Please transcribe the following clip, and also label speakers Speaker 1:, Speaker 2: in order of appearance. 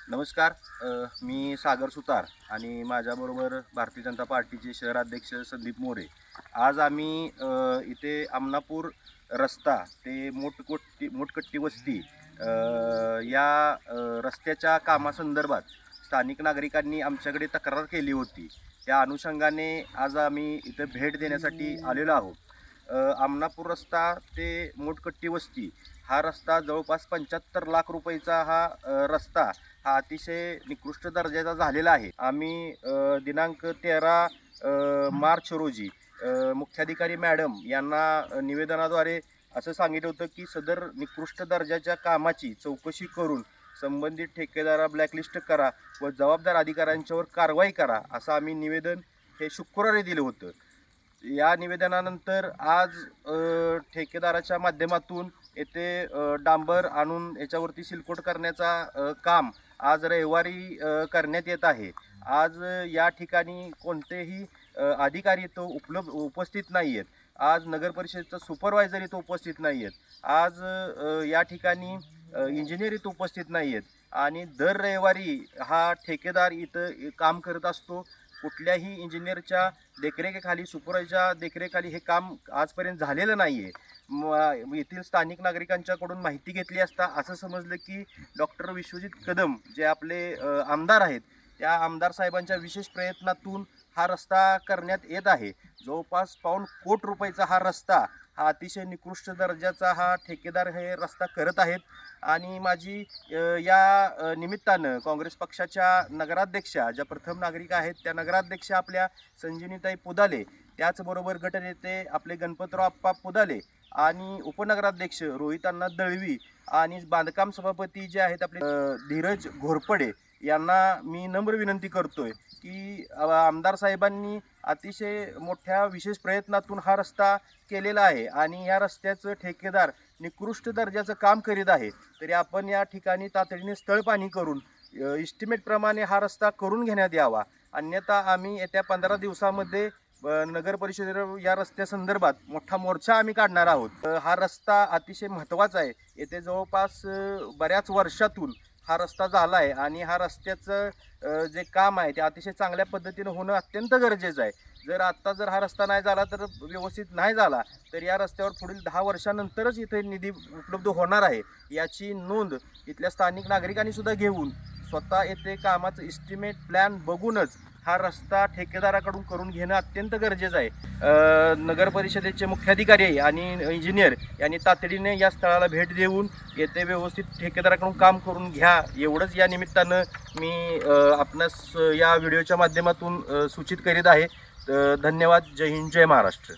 Speaker 1: नमस्कार. मी सागर सुतार आणि माझ्याबरोबर भारतीय जनता पार्टीचे शहराध्यक्ष संदीप मोरे. आज आम्ही इथे आमनापूर रस्ता ते मोठकट्टी वस्ती या रस्त्याच्या कामासंदर्भात स्थानिक नागरिकांनी आमच्याकडे तक्रार केली होती. त्या अनुषंगाने आज आम्ही इथं भेट देण्यासाठी आलेलो आहोत. आमनापूर रस्ता ते मोठकट्टी वस्ती हा रस्ता जवळपास 75 लाख रुपयाचा हा रस्ता हा अतिशय निकृष्ट दर्जाचा झालेला आहे. आम्ही दिनांक 13 मार्च रोजी मुख्याधिकारी मॅडम यांना निवेदनाद्वारे असं सांगितलं होतं की सदर निकृष्ट दर्जाच्या कामाची चौकशी करून संबंधित ठेकेदाराला ब्लॅकलिस्ट करा व जबाबदार अधिकाऱ्यांच्यावर कारवाई करा असं आम्ही निवेदन हे शुक्रवारी दिलं होतं. या निवेदनानंतर आज ठेकेदाराच्या माध्यमातून येथे डांबर आणून याच्यावरती सिलकोट करण्याचा काम आज रविवारी करण्यात येत आहे. आज या ठिकाणी कोणतेही अधिकारी इथं उपस्थित नाही आहेत. आज नगरपरिषदेचा सुपरवायझर इथं उपस्थित नाही आहेत. आज या ठिकाणी इंजिनियर इथं उपस्थित नाही आहेत आणि दर रविवारी हा ठेकेदार इथं काम करत असतो. कुठल्याही इंजिनियरच्या देखरेखीखाली सुपरवायझरच्या देखरेखीखाली हे काम आजपर्यंत झालेलं नाही आहे. येथील स्थानिक नागरिकांच्याकडून माहिती घेतली असता असं समजलं की डॉक्टर विश्वजित कदम जे आपले आमदार आहेत त्या आमदार साहेबांच्या विशेष प्रयत्नातून हा रस्ता करण्यात येत आहे. जवळपास ₹1 कोटी रुपयाचा हा रस्ता हा अतिशय निकृष्ट दर्जाचा हा ठेकेदार हे रस्ता करत आहेत. आणि माझी या निमित्तानं काँग्रेस पक्षाच्या नगराध्यक्षा ज्या प्रथम नागरिक आहेत त्या नगराध्यक्षा आपल्या संजीवनीताई पुदाले, त्याचबरोबर गटनेते आपले गणपतराव आप्पा पुदाले आणि उपनगराध्यक्ष रोहितांना दळवी आणि बांधकाम सभापती जे आहेत आपले धीरज घोरपडे यांना मी नम्र विनंती करतोय की आमदार साहेबांनी अतिशय मोठ्या विशेष प्रयत्नातून हा रस्ता केलेला आहे आणि या रस्त्याचं ठेकेदार निकृष्ट दर्जाचं काम करीत आहे. तरी आपण या ठिकाणी तातडीने स्थळपाहणी करून इस्टिमेटप्रमाणे हा रस्ता करून घेण्यात यावा. अन्यथा आम्ही येत्या 15 दिवसामध्ये नगर परिषदेवर या रस्त्यासंदर्भात मोठा मोर्चा आम्ही काढणार आहोत. हा रस्ता अतिशय महत्त्वाचा आहे. येथे जवळपास बऱ्याच वर्षातून हा रस्ता झाला आहे आणि हा रस्त्याचं जे काम आहे ते अतिशय चांगल्या पद्धतीनं होणं अत्यंत गरजेचं आहे. जर हा रस्ता नाही झाला तर व्यवस्थित नाही झाला तर या रस्त्यावर पुढील 10 वर्षानंतरच इथे निधी उपलब्ध होणार आहे. याची नोंद इथल्या स्थानिक नागरिकांनी सुद्धा घेऊन स्वतः येथे कामाचं इस्टिमेट प्लॅन बघूनच हा रस्ता ठेकेदाराकडून करून घेणं अत्यंत गरजेचं आहे. नगर परिषदेचे मुख्याधिकारी आणि इंजिनियर यांनी तातडीने या स्थळाला भेट देऊन येथे व्यवस्थित ठेकेदाराकडून काम करून घ्या एवढंच या निमित्तानं मी आपणास या व्हिडिओच्या माध्यमातून सूचित करीत आहे. धन्यवाद. जय हिंद, जय महाराष्ट्र.